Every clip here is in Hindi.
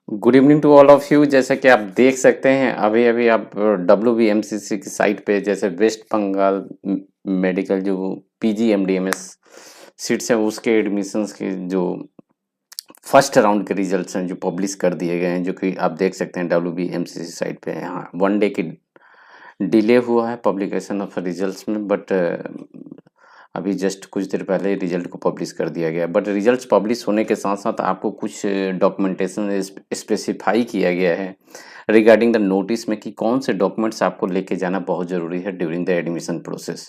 Good evening to all of you. जैसा कि आप देख सकते हैं अभी अभी आप WBMCC की साइट पे जैसे वेस्ट बंगाल मेडिकल जो PGMDMS सीट्स हैं उसके एडमिशन्स के जो फर्स्ट राउंड के रिजल्ट्स हैं जो पब्लिश कर दिए गए हैं, जो कि आप देख सकते हैं WBMCC साइट पे। यहाँ 1 डे की डिले हुआ है पब्लिकेशन ऑफ रिजल्ट्स में, बट अभी जस्ट कुछ देर पहले रिजल्ट को पब्लिश कर दिया गया। बट रिजल्ट्स पब्लिश होने के साथ साथ आपको कुछ डॉक्यूमेंटेशन स्पेसिफाई किया गया है रिगार्डिंग द नोटिस में कि कौन से डॉक्यूमेंट्स आपको लेके जाना बहुत ज़रूरी है ड्यूरिंग द एडमिशन प्रोसेस।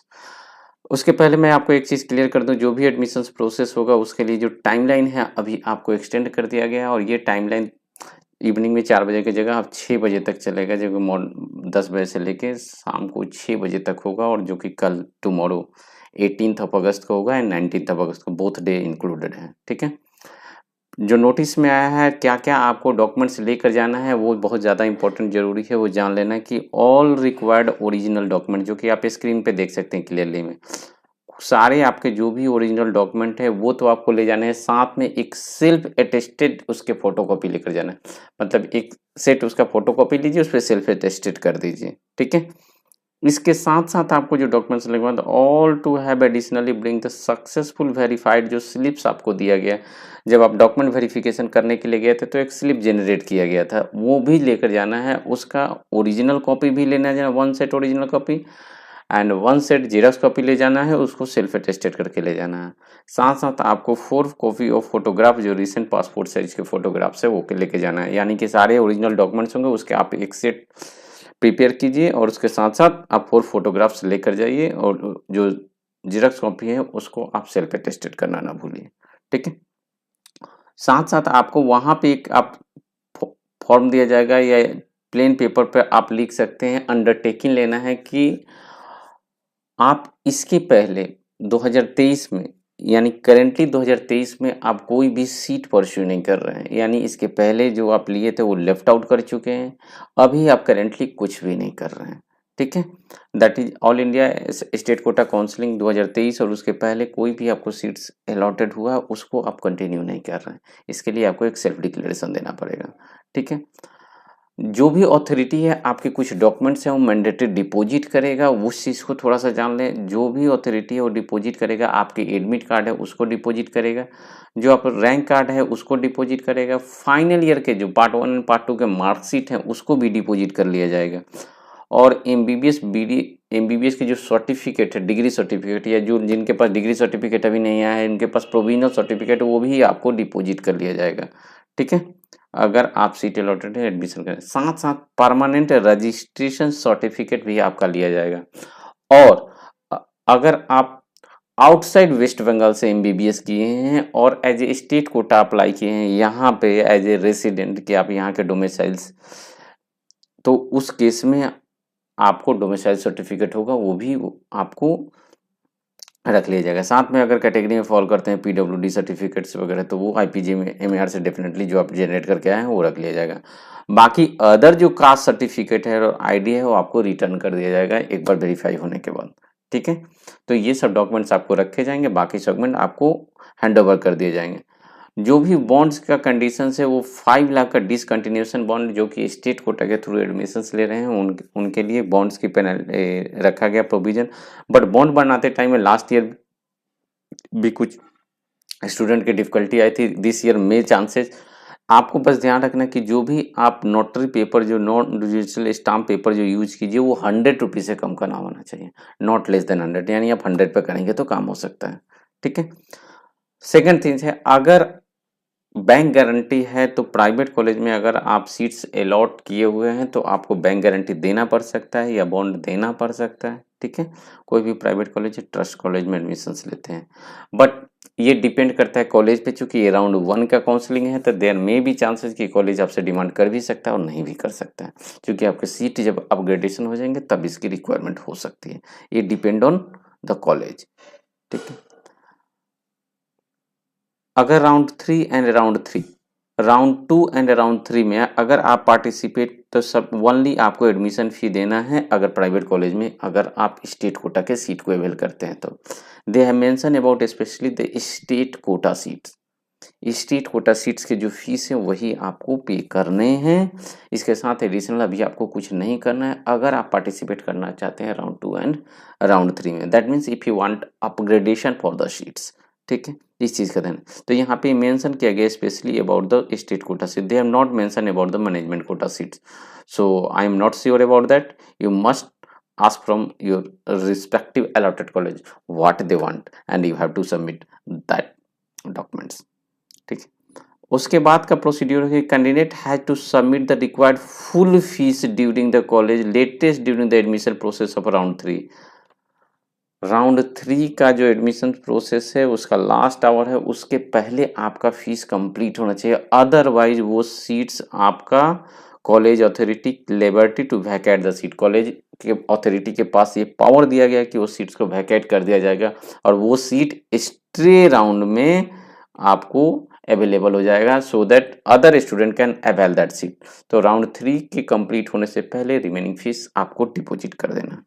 उसके पहले मैं आपको एक चीज़ क्लियर कर दूं, जो भी एडमिशन्स प्रोसेस होगा उसके लिए जो टाइमलाइन है अभी आपको एक्सटेंड कर दिया गया है, और ये टाइमलाइन इवनिंग में 4 बजे की जगह अब 6 बजे तक चलेगा, जो कि 10 बजे से लेके शाम को 6 बजे तक होगा, और जो कि कल टुमारो 18 अगस्त को होगा एंड 19 अगस्त को, बोथ डे इंक्लूडेड है। ठीक है, जो नोटिस में आया है क्या क्या आपको डॉक्यूमेंट्स लेकर जाना है वो बहुत ज़्यादा इंपॉर्टेंट जरूरी है वो जान लेना कि ऑल रिक्वायर्ड ओरिजिनल डॉक्यूमेंट, जो कि आप स्क्रीन पे देख सकते हैं क्लियरली में, सारे आपके जो भी ओरिजिनल डॉक्यूमेंट है वो तो आपको ले जाने हैं, साथ में एक सेल्फ अटेस्टेड उसके फोटोकॉपी लेकर जाना है। मतलब एक सेट उसका फोटोकॉपी लीजिए, उस पर सेल्फ अटेस्टेड कर दीजिए। ठीक है, इसके साथ साथ आपको जो डॉक्यूमेंट्स लगवा, all to have additionally bring the successful verified, जो स्लिप्स आपको दिया गया जब आप डॉक्यूमेंट वेरिफिकेशन करने के लिए गए थे तो एक स्लिप जनरेट किया गया था, वो भी लेकर जाना है। उसका ओरिजिनल कॉपी भी लेना है, 1 set original copy and 1 set xerox copy ले जाना है, उसको सेल्फ अटेस्टेड करके ले जाना है। साथ साथ आपको 4 कॉपी ऑफ फोटोग्राफ, जो रिसेंट पासपोर्ट साइज के फोटोग्राफ्स है वो लेके जाना है। यानी कि सारे ओरिजिनल डॉक्यूमेंट्स होंगे उसके आप एक सेट प्रिपेयर कीजिए, और उसके साथ साथ आप 4 फोटोग्राफ्स लेकर जाइए, और जो जीरोक्स कॉपी है उसको आप सेल्फ अटेस्टेड करना ना भूलिए। ठीक है, साथ साथ आपको वहाँ पे एक आप फॉर्म दिया जाएगा, या प्लेन पेपर पे आप लिख सकते हैं, अंडरटेकिंग लेना है कि आप इसके पहले 2023 में, यानी करेंटली 2023 में आप कोई भी सीट परस्यू नहीं कर रहे हैं, यानी इसके पहले जो आप लिए थे वो लेफ्ट आउट कर चुके हैं, अभी आप करेंटली कुछ भी नहीं कर रहे हैं। ठीक है, that is all India state quota counselling 2023, और उसके पहले कोई भी आपको सीट्स अलॉटेड हुआ उसको आप कंटिन्यू नहीं कर रहे हैं, इसके लिए आपको एक सेल्फ डिक्लेरेशन देना पड़ेगा। ठीक है, जो भी अथॉरिटी है आपके कुछ डॉक्यूमेंट्स हैं वो मैंडेटरी डिपॉजिट करेगा, उस चीज़ को थोड़ा सा जान लें। जो भी अथॉरिटी है वो डिपॉजिट करेगा, आपके एडमिट कार्ड है उसको डिपॉजिट करेगा, जो आप रैंक कार्ड है उसको डिपॉजिट करेगा, फाइनल ईयर के जो पार्ट 1 एंड पार्ट 2 के मार्कशीट हैं उसको भी डिपॉजिट कर लिया जाएगा, और MBBS की जो सर्टिफिकेट है, डिग्री सर्टिफिकेट, या जो जिनके पास डिग्री सर्टिफिकेट अभी नहीं आया है, इनके पास प्रोविजनल सर्टिफिकेट, वो भी आपको डिपॉजिट कर लिया जाएगा। ठीक है, अगर आप सीट अलॉटेड है एडमिशन करें, साथ साथ परमानेंट रजिस्ट्रेशन सर्टिफिकेट भी आपका लिया जाएगा। और अगर आप आउटसाइड वेस्ट बंगाल से MBBS किए हैं और as a state quota apply किए हैं यहाँ पे एज ए रेसिडेंट, कि आप यहाँ के डोमिसाइल्स, तो उस केस में आपको डोमिसाइल सर्टिफिकेट होगा, वो भी आपको रख लिया जाएगा। साथ में अगर कैटेगरी में फॉल करते हैं PWD सर्टिफिकेट्स वगैरह, तो वो IPG में MAR से डेफिनेटली जो आप जनरेट करके आए हैं वो रख लिया जाएगा। बाकी अदर जो कास्ट सर्टिफिकेट है और ID है वो आपको रिटर्न कर दिया जाएगा एक बार वेरीफाई होने के बाद। ठीक है, तो ये सब डॉक्यूमेंट्स आपको रखे जाएंगे, बाकी डॉक्यूमेंट आपको हैंड ओवर कर दिए जाएंगे। जो भी बॉन्ड्स का कंडीशन है वो 5 लाख का डिसकंटिन्यूशन बॉन्ड, जो कि स्टेट कोटा के थ्रू एडमिशन्स ले रहे हैं उनके लिए बॉन्ड्स की पेनल्टी रखा गया प्रोविजन। बट बॉन्ड बनाते टाइम में लास्ट ईयर भी कुछ स्टूडेंट की डिफिकल्टी आई थी, दिस ईयर में चांसेस। आपको बस ध्यान रखना कि जो भी आप नोटरी पेपर, जो नॉन डिजिटल स्टाम्प पेपर जो यूज कीजिए वो 100 रुपीज़ से कम का ना होना चाहिए, नॉट लेस देन 100, यानी आप 100 पे करेंगे तो काम हो सकता है। ठीक है, सेकेंड थिंग है, अगर बैंक गारंटी है तो प्राइवेट कॉलेज में अगर आप सीट्स अलॉट किए हुए हैं तो आपको बैंक गारंटी देना पड़ सकता है या बॉन्ड देना पड़ सकता है। ठीक है, कोई भी प्राइवेट कॉलेज ट्रस्ट कॉलेज में एडमिशन्स लेते हैं, बट ये डिपेंड करता है कॉलेज पे, चूंकि ये राउंड 1 का काउंसलिंग है तो देयर में भी चांसेस कि कॉलेज आपसे डिमांड कर भी सकता है और नहीं भी कर सकता है, क्योंकि आपके सीट जब अपग्रेडेशन हो जाएंगे तब इसकी रिक्वायरमेंट हो सकती है। ये डिपेंड ऑन द कॉलेज। ठीक है, अगर राउंड 2 एंड राउंड 3 में अगर आप पार्टिसिपेट, तो सब ओनली आपको एडमिशन फी देना है अगर प्राइवेट कॉलेज में अगर आप स्टेट कोटा के सीट को अवेल करते हैं तो। They have mention about specially the state quota seats, state quota seats के जो फीस है वही आपको पे करने हैं। इसके साथ एडिशनल अभी आपको कुछ नहीं करना है। अगर आप पार्टिसिपेट करना चाहते हैं राउंड 2 एंड राउंड 3 में, that means if you want upgradation for the seats, ठीक है, इस चीज़ का ध्यान। तो यहाँ पे मेंशन किया गया specially about the state quota seat, they have not mention about the management quota seats, so I am not sure about that. You must ask from your respective allotted college what they want and you have to submit that documents, ठीक है। उसके बाद का प्रोसीड्यूर है, candidate has to submit the required full fees during the college latest during the admission process of round 3। Round 3 का जो एडमिशन प्रोसेस है उसका लास्ट आवर है, उसके पहले आपका फीस कंप्लीट होना चाहिए, अदरवाइज वो सीट्स आपका college authority liberty to vacate the seat, college के अथॉरिटी के पास ये पावर दिया गया कि वो सीट्स को वैकेट कर दिया जाएगा और वो सीट स्ट्रे राउंड में आपको अवेलेबल हो जाएगा, so that other student can avail that seat. तो राउंड 3 के कंप्लीट होने से पहले रिमेनिंग फीस आपको डिपॉजिट कर देना।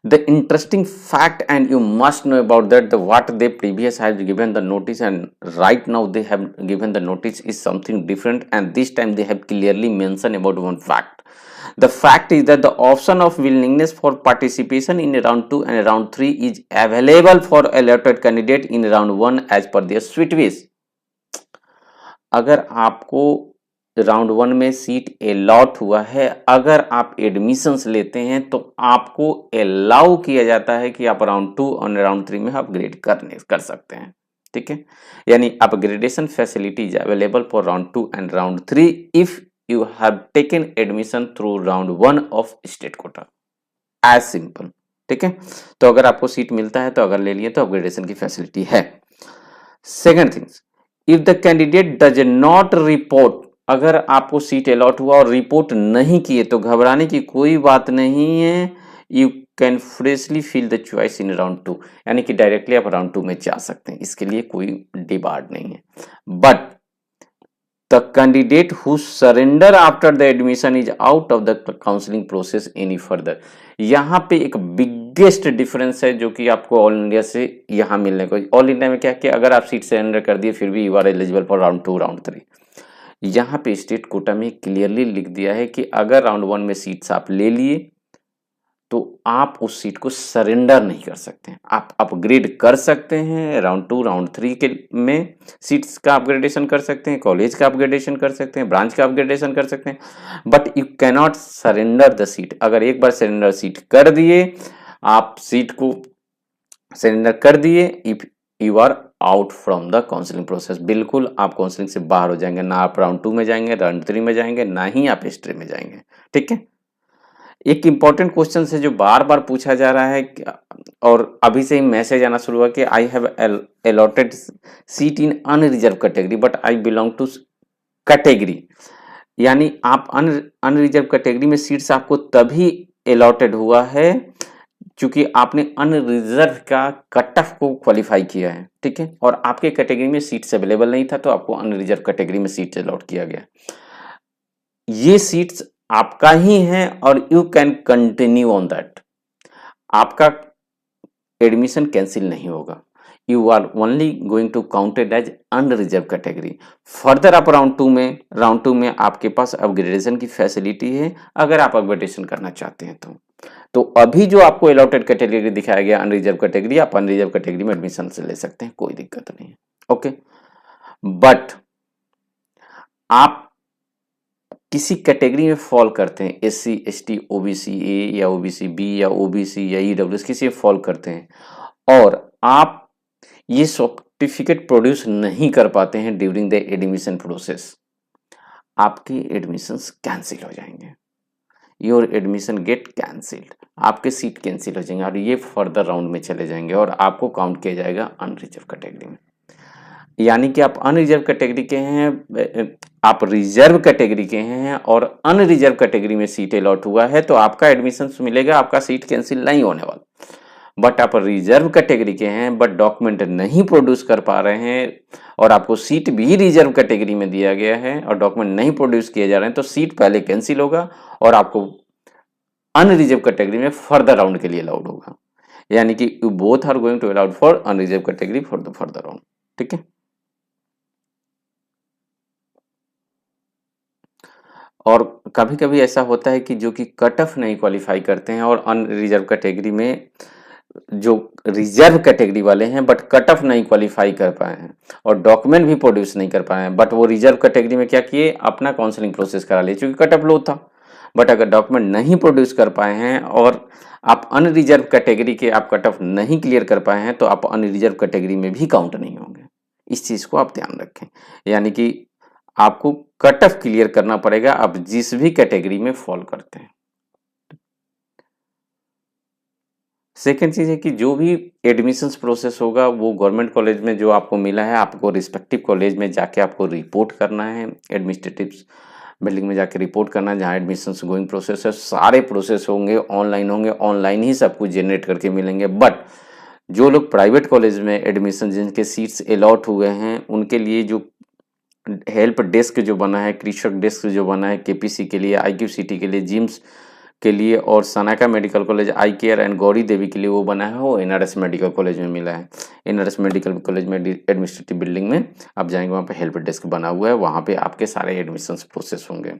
The interesting fact, and you must know about that, the what they previous have given the notice and right now they have given the notice is something different, and this time they have clearly mentioned about one fact. The fact is that the option of willingness for participation in round 2 and round 3 is available for allotted candidate in round 1 as per their sweet wish. अगर आपको राउंड 1 में सीट अलॉट हुआ है, अगर आप एडमिशंस लेते हैं तो आपको अलाउ किया जाता है कि आप राउंड 2 और राउंड 3 में अपग्रेड कर सकते हैं, ठीक है। यानी upgradation facility is available for round 2 and round 3 if you have taken admission through round 1 of state quota, as simple, ठीक है। तो अगर आपको सीट मिलता है तो अगर ले लिए तो अपग्रेडेशन की फैसिलिटी है। Second things, if the candidate does not report, अगर आपको सीट अलॉट हुआ और रिपोर्ट नहीं किए तो घबराने की कोई बात नहीं है, you can freshly fill the choice in round 2, यानी कि डायरेक्टली आप राउंड 2 में जा सकते हैं, इसके लिए कोई डिबार्ड नहीं है। But the candidate who surrender after the admission is out of the counselling process any further. यहाँ पे एक बिगेस्ट डिफरेंस है जो कि आपको ऑल इंडिया से यहाँ मिलने को, ऑल इंडिया में क्या कि अगर आप सीट सरेंडर कर दिए फिर भी you are eligible for round 2 round 3। यहाँ पे स्टेट कोटा में क्लियरली लिख दिया है कि अगर राउंड 1 में सीट्स आप ले लिए तो आप उस सीट को सरेंडर नहीं कर सकते, आप अपग्रेड कर सकते हैं। राउंड 2 राउंड 3 के में सीट्स का अपग्रेडेशन कर सकते हैं, कॉलेज का अपग्रेडेशन कर सकते हैं, ब्रांच का अपग्रेडेशन कर सकते हैं, but you cannot surrender the seat. अगर एक बार सरेंडर सीट कर दिए, आप सीट को सरेंडर कर दिए, if you are out from the counselling process, बिल्कुल आप काउंसलिंग से बाहर हो जाएंगे, ना आप राउंड 2 में जाएंगे, राउंड 3 में जाएंगे, ना ही आप स्ट्रे में जाएंगे, ठीक है। एक इंपॉर्टेंट क्वेश्चन है जो बार बार पूछा जा रहा है और अभी से ही मैसेज आना शुरू हुआ कि I have allotted seat in unreserve category but I belong to category, यानी आप अनरिजर्व कैटेगरी में सीट्स आपको तभी अलॉटेड हुआ है क्योंकि आपने अनरिजर्व का कट ऑफ को क्वालिफाई किया है, ठीक है, और आपके कैटेगरी में सीट्स अवेलेबल नहीं था तो आपको अनरिजर्व कैटेगरी में सीट्स अलॉट किया गया। ये सीट्स आपका ही है और you can continue on that, आपका एडमिशन कैंसिल नहीं होगा, you are only going to counted as unreserve category. Further आप राउंड 2 में आपके पास अपग्रेडेशन की फैसिलिटी है अगर आप अपग्रेडेशन करना चाहते हैं तो अभी जो आपको अलॉटेड कैटेगरी दिखाया गया अनरिजर्व कैटेगरी, आप अनरिजर्व कैटेगरी में एडमिशन से ले सकते हैं, कोई दिक्कत नहीं है, ओके। बट आप किसी कैटेगरी में फॉल करते हैं, SC ST OBC A या OBC B या OBC या EWS किसी में फॉल करते हैं और आप ये सर्टिफिकेट प्रोड्यूस नहीं कर पाते हैं ड्यूरिंग द एडमिशन प्रोसेस, आपके एडमिशंस कैंसिल हो जाएंगे, योर एडमिशन गेट कैंसिल्ड, आपके सीट कैंसिल हो जाएंगे और ये फर्दर राउंड में चले जाएंगे और आपको काउंट किया जाएगा अनरिजर्व कैटेगरी में। यानी कि आप अनरिजर्व कैटेगरी के हैं, आप रिजर्व कैटेगरी के हैं और अनरिजर्व कैटेगरी में सीट अलॉट हुआ है तो आपका एडमिशन मिलेगा, आपका सीट कैंसिल नहीं होने वाला। बट आप रिजर्व कैटेगरी के हैं बट डॉक्यूमेंट नहीं प्रोड्यूस कर पा रहे हैं और आपको सीट भी रिजर्व कैटेगरी में दिया गया है और डॉक्यूमेंट नहीं प्रोड्यूस किए जा रहे हैं तो सीट पहले कैंसिल होगा और आपको अनरिजर्व कैटेगरी में फर्दर राउंड के लिए अलाउड होगा, यानी कि you both are going to allowed for unreserve category for the further round, ठीक है। और कभी-कभी ऐसा होता है कि जो कि कट ऑफ नहीं क्वालिफाई करते हैं और अनरिजर्व कैटेगरी में जो रिजर्व कैटेगरी वाले हैं बट कट ऑफ नहीं क्वालिफाई कर पाए हैं और डॉक्यूमेंट भी प्रोड्यूस नहीं कर पाए हैं, बट वो रिजर्व कैटेगरी में क्या किए, अपना काउंसलिंग प्रोसेस करा लिए क्योंकि कट ऑफ लो था। बट अगर डॉक्यूमेंट नहीं प्रोड्यूस कर पाए हैं और आप अनरिजर्व कैटेगरी के आप कट ऑफ नहीं क्लियर कर पाए हैं तो आप अनरिजर्व कैटेगरी में भी काउंट नहीं होंगे। इस चीज़ को आप ध्यान रखें, यानी कि आपको कट ऑफ क्लियर करना पड़ेगा आप जिस भी कैटेगरी में फॉल करते हैं। सेकेंड चीज़ है कि जो भी एडमिशन्स प्रोसेस होगा वो गवर्नमेंट कॉलेज में जो आपको मिला है आपको रिस्पेक्टिव कॉलेज में जाके आपको रिपोर्ट करना है, एडमिनिस्ट्रेटिव बिल्डिंग में जाके रिपोर्ट करना है जहाँ एडमिशन्स गोइंग प्रोसेस है। सारे प्रोसेस होंगे, ऑनलाइन ही सब कुछ जनरेट करके मिलेंगे। बट जो लोग प्राइवेट कॉलेज में एडमिशन जिनके सीट्स अलॉट हुए हैं उनके लिए जो हेल्प डेस्क जो बना है, कृषक डेस्क जो बना है केपीसी के लिए, आईक्यूसीटी के लिए, जिम्स के लिए और सनाका medical college, eye care and Gauri Devi के लिए वो बना है, वो एनआरएस मेडिकल कॉलेज में मिला है। एनआरएस मेडिकल कॉलेज में एडमिनिस्ट्रेटिव बिल्डिंग में आप जाएंगे, वहाँ पे हेल्प डेस्क बना हुआ है, वहाँ पे आपके सारे एडमिशन्स प्रोसेस होंगे।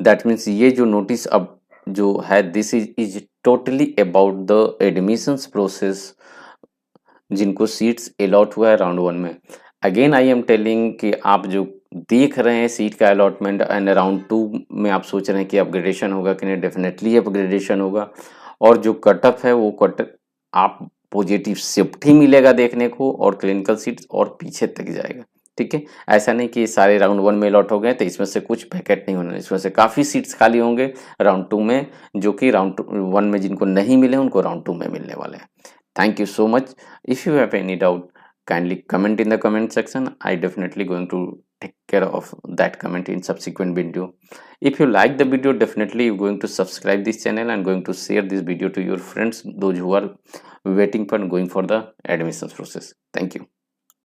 दैट मीन्स ये जो नोटिस अब जो है this is totally about the admissions process जिनको सीट्स अलॉट हुआ है राउंड 1 में। अगेन आई एम टेलिंग कि आप जो देख रहे हैं सीट का अलॉटमेंट एंड राउंड 2 में आप सोच रहे हैं कि अपग्रेडेशन होगा कि नहीं, डेफिनेटली अपग्रेडेशन होगा। और जो कट ऑफ है वो कट आप पॉजिटिव शिफ्ट ही मिलेगा देखने को और क्लिनिकल सीट्स और पीछे तक जाएगा। ठीक है, ऐसा नहीं कि सारे राउंड 1 में अलॉट हो गए तो इसमें से कुछ पैकेट नहीं होना, इसमें से काफ़ी सीट्स खाली होंगे राउंड 2 में, जो कि राउंड 1 में जिनको नहीं मिले उनको राउंड 2 में मिलने वाले हैं। Thank you so much. If you have any doubt, kindly comment in the comment section. I definitely going to take care of that comment in subsequent video. If you like the video, definitely you're going to subscribe this channel and going to share this video to your friends, those who are waiting for going for the admissions process. Thank you.